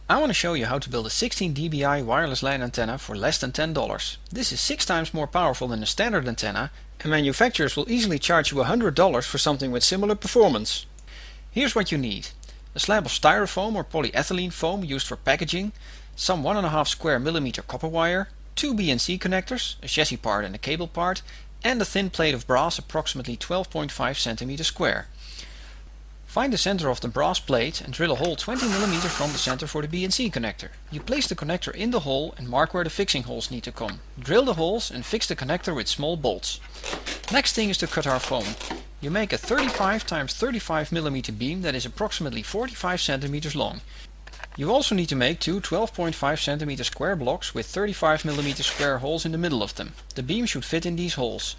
I want to show you how to build a 16 dBi wireless LAN antenna for less than $10. This is 6 times more powerful than a standard antenna, and manufacturers will easily charge you $100 for something with similar performance. Here's what you need: a slab of styrofoam or polyethylene foam used for packaging, some 1.5 square millimeter copper wire, 2 BNC connectors, a chassis part and a cable part, and a thin plate of brass approximately 12.5 cm square. Find the center of the brass plate and drill a hole 20 mm from the center for the BNC connector. You place the connector in the hole and mark where the fixing holes need to come. Drill the holes and fix the connector with small bolts. Next thing is to cut our foam. You make a 35 x 35 mm beam that is approximately 45 cm long. You also need to make two 12.5 cm square blocks with 35 mm square holes in the middle of them. The beam should fit in these holes.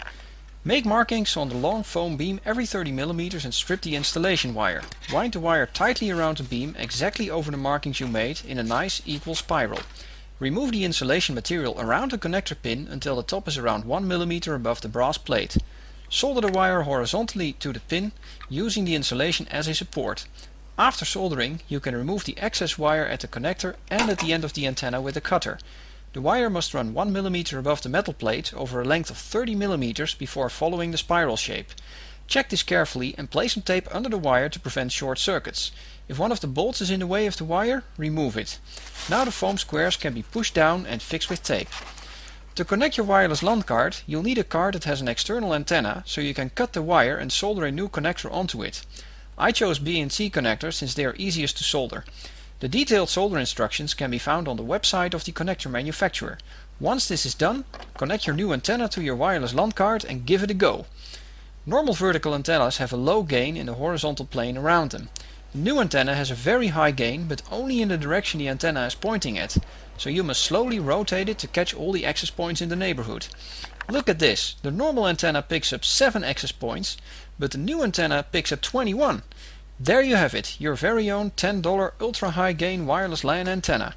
Make markings on the long foam beam every 30 mm and strip the installation wire. Wind the wire tightly around the beam exactly over the markings you made in a nice equal spiral. Remove the insulation material around the connector pin until the top is around 1 mm above the brass plate. Solder the wire horizontally to the pin using the insulation as a support. After soldering, you can remove the excess wire at the connector and at the end of the antenna with a cutter. The wire must run 1 mm above the metal plate over a length of 30 mm before following the spiral shape. Check this carefully and place some tape under the wire to prevent short circuits. If one of the bolts is in the way of the wire, remove it. Now the foam squares can be pushed down and fixed with tape. To connect your wireless LAN card, you'll need a card that has an external antenna, so you can cut the wire and solder a new connector onto it. I chose BNC connectors since they are easiest to solder. The detailed solder instructions can be found on the website of the connector manufacturer. Once this is done, connect your new antenna to your wireless LAN card and give it a go. Normal vertical antennas have a low gain in the horizontal plane around them. The new antenna has a very high gain, but only in the direction the antenna is pointing at, so you must slowly rotate it to catch all the access points in the neighborhood. Look at this, the normal antenna picks up 7 access points, but the new antenna picks up 21. There you have it, your very own $10 ultra high gain wireless LAN antenna.